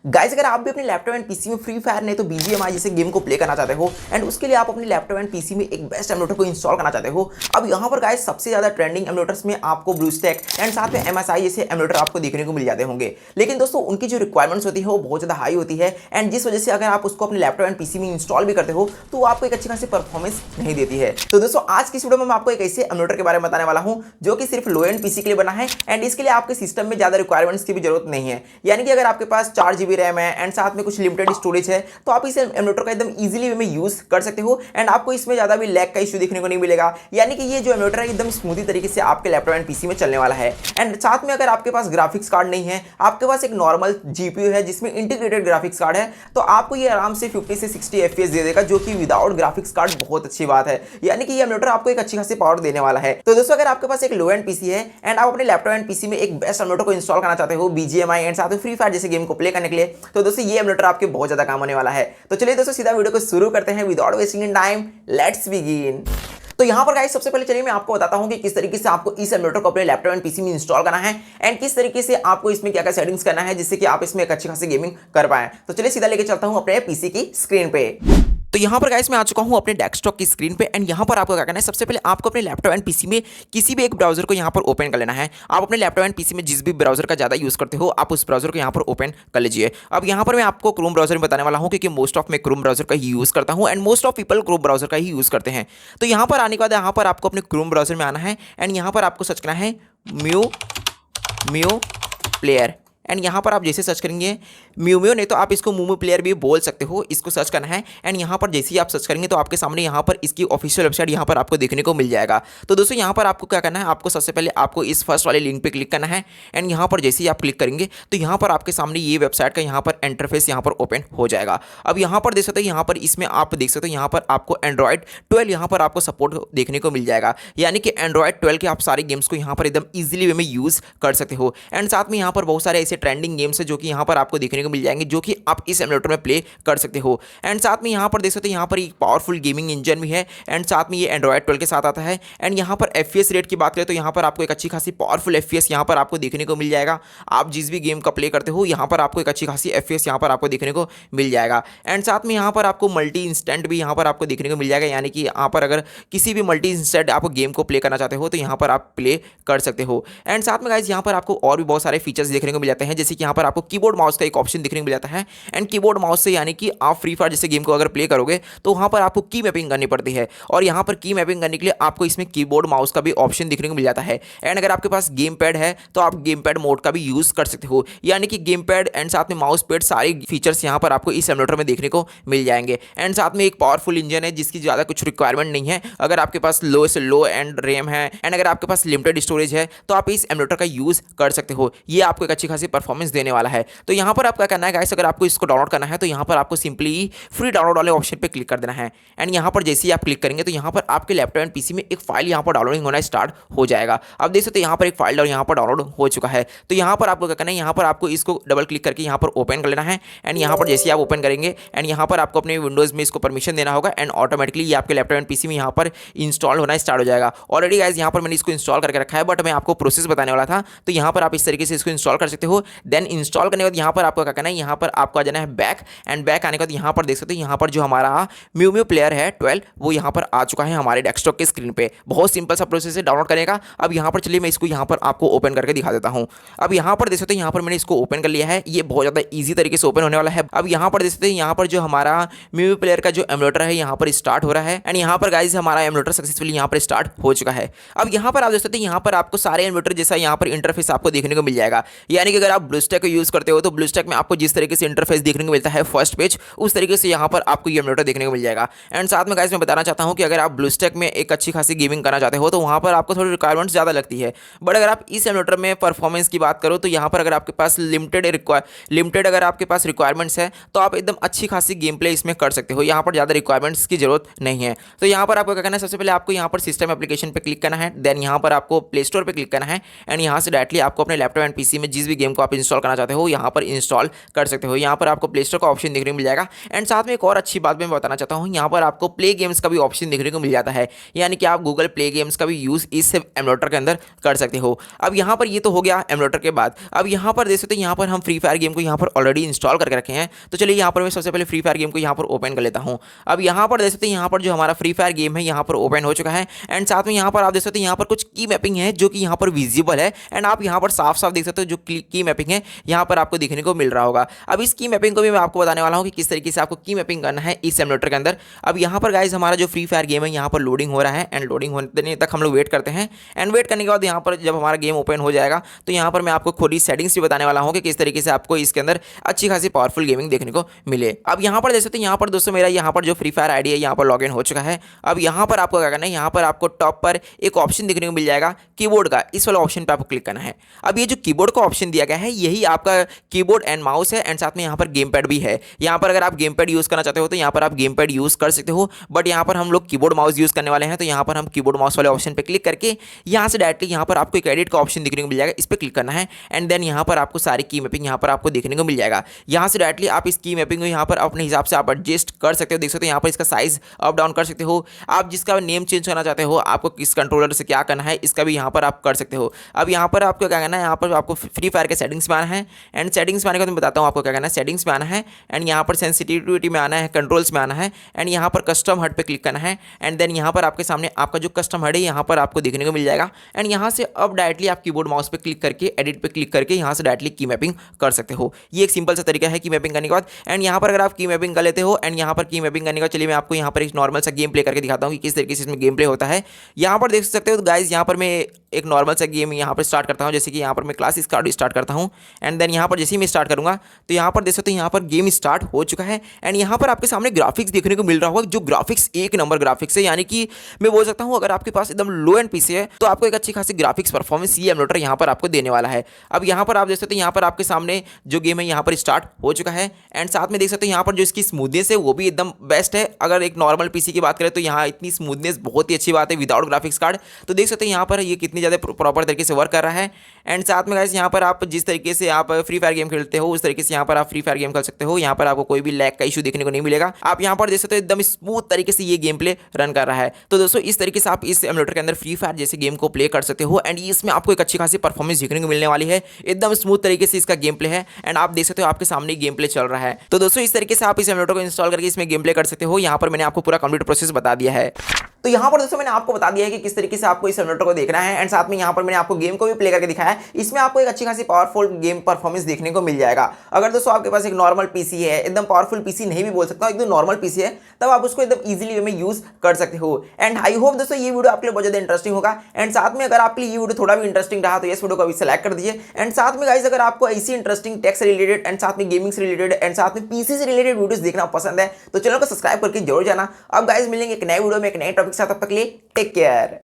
Guys अगर आप भी अपने लैपटॉप एंड पीसी में फ्री फायर नहीं तो बीजीएमआई जैसे गेम को प्ले करना चाहते हो एंड उसके लिए आप अपने लैपटॉप एंड पीसी में एक बेस्ट एमुलेटर को इंस्टॉल करना चाहते हो। अब यहाँ पर गाइस सबसे ज्यादा ट्रेंडिंग एमुलेटर्स में आपको ब्लूस्टैक एंड साथ में एमएसआई जैसे एमुलेटर आपको देखने को मिल जाते होंगे, लेकिन दोस्तों उनकी जो रिक्वायरमेंट्स होती है वो बहुत ज्यादा हाई होती है एंड जिस वजह से अगर आप उसको अपने लैपटॉप एंड पीसी में इंस्टॉल भी करते हो तो आपको एक अच्छी खासी परफॉर्मेंस नहीं देती है। तो दोस्तों आज की वीडियो में मैं आपको एक ऐसे एमुलेटर के बारे में बताने वाला हूं जो कि सिर्फ लो एंड पीसी के लिए बना है एंड इसके लिए आपके सिस्टम में ज्यादा रिक्वायरमेंट्स की भी जरूरत नहीं है। यानी कि अगर आपके पास 4 GB रैम है एंड साथ में कुछ लिमिटेड स्टोरेज है तो आप इस एमुलेटर का एकदम इजीली वे में यूज कर सकते हो एंड आपको इसमें ज्यादा भी लैग का इशू देखने को नहीं मिलेगा। यानी कि ये जो एमुलेटर है एकदम स्मूथी तरीके से आपके लैपटॉप एंड पीसी में चलने वाला है। एंड साथ में अगर आपके पास ग्राफिक्स कार्ड नहीं है, आपके पास एक नॉर्मल जीपीयू है जिसमें इंटीग्रेटेड ग्राफिक्स कार्ड है, तो आपको ये आराम से 50 से 60 FPS दे देगा, जो कि विदाउट ग्राफिक्स कार्ड बहुत अच्छी बात है। यानी कि ये एमुलेटर आपको एक अच्छी खासी पावर देने वाला है। तो दोस्तों अगर आपके पास एक लो एंड पीसी है एंड आप अपने लैपटॉप एंड पीसी में एक बेस्ट एमुलेटर को इंस्टॉल करना चाहते हो बीजीएमआई एंड साथ में फ्री फायर जैसे गेम को प्ले करने के लिए, तो दोस्तों ये एमुलेटर आपके बहुत ज्यादा काम होने वाला है। तो चलिए दोस्तों सीधा वीडियो को शुरू करते हैं without wasting in time, let's begin. तो यहां पर गाइस सबसे पहले चलिए मैं आपको बताता हूं कि किस तरीके से आपको इस एमुलेटर को अपने लैपटॉप एंड पीसी में इंस्टॉल करना है एंड किस तरीके से आपको इसमें क्या क्या सेटिंग्स करना है जिससे कि आप इसमें एक अच्छी खासी गेमिंग कर पाएं। तो चलिए सीधा लेके चलता हूं अपने पीसी की स्क्रीन पे। तो यहाँ पर गाइस मैं आ चुका हूँ अपने डेस्कटॉप की स्क्रीन पे एंड यहाँ पर आपको क्या करना है, सबसे पहले आपको अपने लैपटॉप एंड पीसी में किसी भी एक ब्राउजर को यहाँ पर ओपन कर लेना है। आप अपने लैपटॉप एंड पीसी में जिस भी ब्राउजर का ज़्यादा यूज़ करते हो आप उस ब्राउजर को यहाँ पर ओपन कर लीजिए। अब यहाँ पर मैं आपको क्रोम ब्राउजर में बताने वाला हूँ क्योंकि मोस्ट ऑफ मैं क्रोम ब्राउजर का ही यूज़ करता हूँ and most of people Chrome browser का ही यूज़ करते हैं। तो यहाँ पर आने के बाद यहाँ पर आपको अपने क्रोम ब्राउजर में आना है एंड यहाँ पर आपको सर्च करना है म्यू प्लेयर एंड यहाँ पर आप जैसे सर्च करेंगे म्यू नहीं तो आप इसको मूमू प्लेयर भी बोल सकते हो, इसको सर्च करना है एंड यहाँ पर जैसे ही आप सर्च करेंगे तो आपके सामने यहाँ पर इसकी ऑफिशियल वेबसाइट यहाँ पर आपको देखने को मिल जाएगा। तो दोस्तों यहाँ पर आपको क्या करना है, आपको सबसे पहले आपको इस फर्स्ट वाले लिंक पे क्लिक करना है एंड यहाँ पर जैसे ही आप क्लिक करेंगे तो यहाँ पर आपके सामने ये वेबसाइट का यहाँ पर इंटरफेस यहाँ पर ओपन हो जाएगा। अब यहाँ पर देख सकते हो, यहाँ पर इसमें आप देख सकते हो यहाँ पर आपको एंड्रॉइड 12 यहाँ पर आपको सपोर्ट देखने को मिल जाएगा। यानी कि एंड्रॉइड 12 के आप सारे गेम्स को यहाँ पर एकदम ईजिली वे में यूज़ कर सकते हो एंड साथ में यहाँ पर बहुत सारे ऐसे ट्रेंडिंग गेम्स है जो कि यहाँ पर आपको देखने को मिल जाएंगे जो कि आप इस एमुलेटर में प्ले कर सकते हो। एंड साथ में यहाँ पर देख सकते हो यहाँ पर एक पावरफुल गेमिंग इंजन भी है एंड साथ में ये एंड्रॉइड 12 के साथ आता है। एंड यहाँ पर FPS रेट की बात करें तो यहाँ पर आपको एक अच्छी खासी पावरफुल FPS यहाँ पर आपको देखने को मिल जाएगा। आप जिस भी गेम का प्ले करते हो यहाँ पर आपको एक अच्छी खासी FPS यहाँ पर आपको देखने को मिल जाएगा। एंड साथ में यहाँ पर आपको मल्टी इंस्टेंट भी यहाँ पर आपको देखने को मिल जाएगा। यानी कि यहाँ पर अगर किसी भी मल्टी इंस्टेंट आप गेम को प्ले करना चाहते हो तो यहाँ पर आप प्ले कर सकते हो। एंड साथ में गाइस यहाँ पर आपको और भी बहुत सारे फीचर्स देखने को मिल जाते हैं, जैसे कि यहाँ पर आपको कीबोर्ड माउस का एक ऑप्शन देखने को मिल जाता है एंड कीबोर्ड माउस से यानी कि आप फ्री फायर जैसे गेम को अगर प्ले करोगे तो वहां पर आपको की मैपिंग करनी पड़ती है और यहां पर की मैपिंग करने के लिए आपको इसमें कीबोर्ड माउस का भी ऑप्शन देखने को मिल जाता है। एंड अगर आपके पास गेम पैड है तो आप गेम पैड मोड का भी यूज कर सकते हो। यानी कि गेम पैड एंड साथ में माउस पैड सारे फीचर्स यहां पर आपको इस एमुलेटर में देखने को मिल जाएंगे। एंड साथ में एक पावरफुल इंजन है जिसकी ज़्यादा कुछ रिक्वायरमेंट नहीं है। अगर आपके पास लो से लो एंड रैम है एंड अगर आपके पास लिमिटेड स्टोरेज है तो आप इस एमुलेटर का यूज कर सकते हो। ये आपको एक अच्छी खासी परफॉर्मेंस देने वाला है। तो यहाँ पर आप क्या करना है गाइस, अगर आपको इसको डाउनलोड करना है तो यहाँ पर आपको सिंपली फ्री डाउनलोड वाले ऑप्शन पे क्लिक कर देना है एंड यहाँ पर जैसे ही आप क्लिक करेंगे तो यहाँ पर आपके लैपटॉप एंड पीसी में एक फाइल यहाँ पर डाउनलोडिंग होना स्टार्ट हो जाएगा। अब देख सकते हैं यहाँ पर एक फाइल यहाँ पर डाउनलोड हो चुका है। तो यहाँ पर आपको क्या करना है, यहाँ पर आपको इसको डबल क्लिक करके यहाँ पर ओपन कर लेना है एंड यहाँ पर जैसे ही आप ओपन करेंगे एंड यहाँ पर आपको अपने विंडोज़ में इसको परमिशन देना होगा एंड ऑटोमेटिकली ये आपके लैपटॉप एंड पीसी में यहाँ पर इंस्टॉल होना स्टार्ट हो जाएगा। ऑलरेडी गाइस यहाँ पर मैंने इसको इंस्टॉल करके रखा है बट मैं आपको प्रोसेस बताने वाला था, तो यहाँ पर आप इस तरीके से इसको इंस्टॉल कर सकते हो। देन इंस्टॉल करने के बाद यहाँ पर आपको क्या करना है, यहाँ पर आपको आ जाना है बैक एंड बैक आने के बाद यहाँ पर देख सकते हो यहाँ पर जो हमारा म्यू प्लेयर है 12 वो यहाँ पर आ चुका है हमारे डेस्कटॉप की स्क्रीन पे। बहुत सिंपल सा प्रोसेस है डाउनलोड करने का। अब यहाँ पर चलिए मैं इसको यहाँ पर आपको ओपन करके दिखा देता हूँ। अब यहाँ पर देख सकते हैं यहाँ पर मैंने इसको ओपन कर लिया है। ये बहुत ज़्यादा ईजी तरीके से ओपन होने वाला है। अब यहाँ पर देख सकते हैं यहाँ पर जो हमारा म्यू प्लेयर का जो एमुलेटर है यहाँ पर स्टार्ट हो रहा है एंड यहाँ पर गाइस हमारा एमुलेटर सक्सेसफुली यहाँ पर स्टार्ट हो चुका है। अब यहाँ पर आप देख सकते हैं यहाँ पर आपको सारे एमुलेटर जैसा यहाँ पर इंटरफेस आपको देखने को मिल जाएगा। यानी कि अगर आप ब्लूस्टैक को यूज़ करते हो तो ब्लूस्टैक में आपको जिस तरीके से इंटरफेस देखने को मिलता है फर्स्ट पेज, उस तरीके से यहाँ पर आपको ये एमुलेटर देखने को मिल जाएगा। एंड साथ में गाइस मैं बताना चाहता हूँ कि अगर आप ब्लूस्टैक में एक अच्छी खासी गेमिंग करना चाहते हो तो वहाँ पर आपको थोड़ी रिक्वायरमेंट्स ज़्यादा लगती है। बट अगर आप इस एमुलेटर में परफॉर्मेंस की बात करो तो यहाँ पर अगर आपके पास लिमिटेड अगर आपके पास रिक्वायरमेंट्स है तो आप एकदम अच्छी खासी गेम प्ले इसमें कर सकते हो। यहाँ पर ज़्यादा रिक्वायरमेंट्स की जरूरत नहीं है। तो यहाँ पर आपको क्या करना है, सबसे पहले आपको यहाँ पर सिस्टम एप्लीकेशन पर क्लिक करना है। देन यहाँ पर आपको प्ले स्टोर पर क्लिक करना है एंड यहाँ से डायरेक्टली आपको अपने लैपटॉप एंड पीसी में जिस भी गेम को आप इंस्टॉल करना चाहते हो यहाँ पर इंस्टॉल कर सकते हो। यहाँ पर आपको प्ले स्टोर का ऑप्शन देखने को मिल जाएगा। एंड साथ में एक और अच्छी बात मैं बताना चाहता हूँ, यहाँ पर आपको प्ले गेम्स का भी ऑप्शन देखने को मिल जाता है, यानी कि आप गूगल प्ले गेम्स का भी यूज़ इस एमुलेटर के अंदर कर सकते हो। अब यहाँ पर ये तो हो गया एमुलेटर के बाद। अब यहाँ पर देख सकते हो, यहाँ पर हम फ्री फायर गेम को यहाँ पर ऑलरेडी इंस्टॉल करके रखे हैं। तो चलिए यहाँ पर मैं सबसे पहले फ्री फायर गेम को यहाँ पर ओपन कर लेता हूँ। अब यहाँ पर देख सकते हैं, यहाँ पर जो हमारा फ्री फायर गेम है यहाँ पर ओपन हो चुका है। एंड साथ में यहाँ पर आप देख सकते हैं, यहाँ पर कुछ की मैपिंग है जो कि यहाँ पर विजिबल है। एंड आप यहाँ पर साफ साफ देख सकते हो जो की मैपिंग है यहाँ पर आपको देखने को मिल रहा होगा। अब इस की मैपिंग को भी मैं आपको बताने वाला हूँ कि किस तरीके से आपको की मैपिंग करना है इस एमुलेटर के अंदर। अब यहाँ पर गाइज हमारा जो फ्री फायर गेम है यहाँ पर लोडिंग हो रहा है। एंड लोडिंग होने तक हम लोग वेट करते हैं। एंड वेट करने के बाद यहाँ पर जब हमारा गेम ओपन हो जाएगा तो यहाँ पर मैं आपको खुद ही सेटिंग्स भी बताने वाला हूँ कि किस तरीके से आपको इसके अंदर अच्छी खासी पावरफुल गेमिंग देखने को मिले। अब यहाँ पर देख सकते हैं, यहाँ पर दोस्तों मेरा यहाँ पर जो फ्री फायर आईडी है यहाँ पर लॉगिन हो चुका है। अब यहाँ पर आपको क्या करना है, यहाँ पर आपको टॉप पर एक ऑप्शन देखने को मिल जाएगा कीबोर्ड का, इस वाला ऑप्शन पर आपको क्लिक करना है। अब ये जो कीबोर्ड का ऑप्शन दिया गया है यही आपका कीबोर्ड एंड माउस है। एंड साथ में यहाँ पर गेम पैड भी है। यहाँ पर अगर आप गेम पैड यूज़ करना चाहते हो तो यहाँ पर आप गेम पैड यूज़ कर सकते हो, बट यहाँ पर हम लोग कीबोर्ड माउस यूज़ करने वाले हैं। तो यहाँ पर हम कीबोर्ड माउस वाले ऑप्शन पर क्लिक करके यहाँ से डायरेक्टली यहाँ पर आपको एक एडिट का ऑप्शन देखने को मिल जाएगा, इस पर क्लिक करना है। एंड देन यहाँ पर आपको सारी की मैपिंग यहाँ पर आपको देखने को मिल जाएगा। यहाँ से डायरेक्टली आप इस की मैपिंग को यहाँ पर अपने हिसाब से आप एडजस्ट कर सकते हो। देख सकते हो यहाँ पर इसका साइज अप डाउन कर सकते हो। आप जिसका नेम चेंज करना चाहते हो, आपको किस कंट्रोलर से क्या करना है, इसका भी यहाँ पर आप कर सकते हो। अब यहाँ पर आपको क्या करना है, यहाँ पर आपको फ्री फायर के सेटिंग्स में आना है। एंड सेटिंग्स में आने का मैं बताता हूँ आपको क्या करना है। सेटिंग्स में आना है एंड यहाँ पर सेंसिटिविटी में आना है, कंट्रोल्स में आना है। एंड यहाँ पर कस्टम हट पे क्लिक करना है। एंड देन यहाँ पर आपके सामने आपका जो कस्टम हट है यहाँ पर आपको देखने को मिल जाएगा। एंड यहाँ से अब डायरेक्टली आप कीबोर्ड माउस पे क्लिक करके एडिट पे क्लिक करके यहाँ से डायरेक्टली की मैपिंग कर सकते हो। ये एक सिंपल सा तरीका है की मैपिंग करने के बाद। एंड यहाँ पर अगर आप की मैपिंग कर लेते हो एंड यहाँ पर की मैपिंग करने का, चलिए मैं आपको यहाँ पर एक नॉर्मल सा गेम प्ले करके दिखाता हूँ कि किस तरीके से इसमें गेम प्ले होता है। यहाँ पर देख सकते हो गाइज, यहाँ पर मैं एक नॉर्मल सा गेम यहाँ पर स्टार्ट करता हूँ। जैसे कि यहाँ पर मैं क्लास स्टार्ट करता हूँ। एंड देन यहाँ पर जैसे ही मैं स्टार्ट करूँगा तो यहाँ पर देख सकते हो यहाँ पर गेम स्टार्ट हो चुका है। एंड यहाँ पर आपके सामने ग्राफिक्स देखने को मिल रहा होगा, जो ग्राफिक्स एक नंबर ग्राफिक्स है। यानी कि मैं बोल सकता हूँ अगर आपके पास एकदम लो एंड पीसी है तो आपको एक अच्छी खासी ग्राफिक्स परफॉर्मेंस ये एमुलेटर यहाँ पर आपको देने वाला है। अब यहाँ पर आप देख सकते हैं यहाँ पर आपके सामने जो गेम है यहाँ पर स्टार्ट हो चुका है। एंड साथ में देख सकते हैं यहाँ पर जो इसकी स्मूथनेस है वो भी एकदम बेस्ट है। अगर एक नॉर्मल पीसी की बात करें तो यहाँ इतनी स्मूथनेस बहुत ही अच्छी बात है विदाउट ग्राफिक्स कार्ड। तो देख सकते हैं यहाँ पर ये कितनी ज़्यादा प्रॉपर तरीके से वर्क कर रहा है। एंड साथ में गाइस यहाँ पर आप जिस तरीके से आप फ्री फायर गेम खेलते हो उस तरीके से यहाँ पर आप फ्री फायर गेम खेल सकते हो। यहाँ पर आपको कोई भी लैग का इशू देखने को नहीं मिलेगा। आप यहाँ पर देख सकते हो एकदम स्मूथ तरीके से ये गेम प्ले रन कर रहा है। तो दोस्तों इस तरीके से आप इस एमुलेटर के अंदर फ्री फायर जैसे गेम को प्ले कर सकते हो। एंड इसमें आपको एक अच्छी खासी परफॉर्मेंस देखने को मिलने वाली है। एकदम स्मूथ तरीके से इसका गेम प्ले है। एंड आप देख सकते हो आपके सामने गेम प्ले चल रहा है। तो दोस्तों इस तरीके से आप इस एमुलेटर को इंस्टॉल करके इसमें गेम प्ले कर सकते हो। यहाँ पर मैंने आपको पूरा कंप्लीट प्रोसेस बता दिया है। तो यहाँ पर दोस्तों मैंने आपको बता दिया है कि किस तरीके से आपको इस एमुलेटर को देखना है। एंड साथ में यहाँ पर मैंने आपको गेम को भी प्ले करके दिखाया है। इसमें आपको एक अच्छी खासी पावरफुल गेम परफॉर्मेंस देखने को मिल जाएगा। अगर दोस्तों आपके पास एक नॉर्मल पीसी है, एकदम पावरफुल पीसी नहीं भी बोल सकता, एकदम नॉर्मल पीसी है, तब आप उसको एकदम इजीली वे में यूज कर सकते हो। एंड आई होप दोस्तों ये वीडियो आपके लिए बहुत ज्यादा इंटरेस्टिंग होगा। एंड साथ में अगर आपके लिए ये वीडियो थोड़ा भी इंटरेस्टिंग रहा तो इस वीडियो को अभी सेलेक्ट कर दीजिए। एंड साथ में गाइस अगर आपको ऐसी इंटरेस्टिंग टेक से रिलेटेड एंड साथ में गेमिंग से रिलेटेड एंड साथ में पीसी से रिलेटेड वीडियोस देखना पसंद है तो चैनल को सब्सक्राइब करके जरूर जाना। अब गाइस मिलेंगे एक नए वीडियो में एक नए टॉपिक के साथ, तब तक के लिए टेक केयर।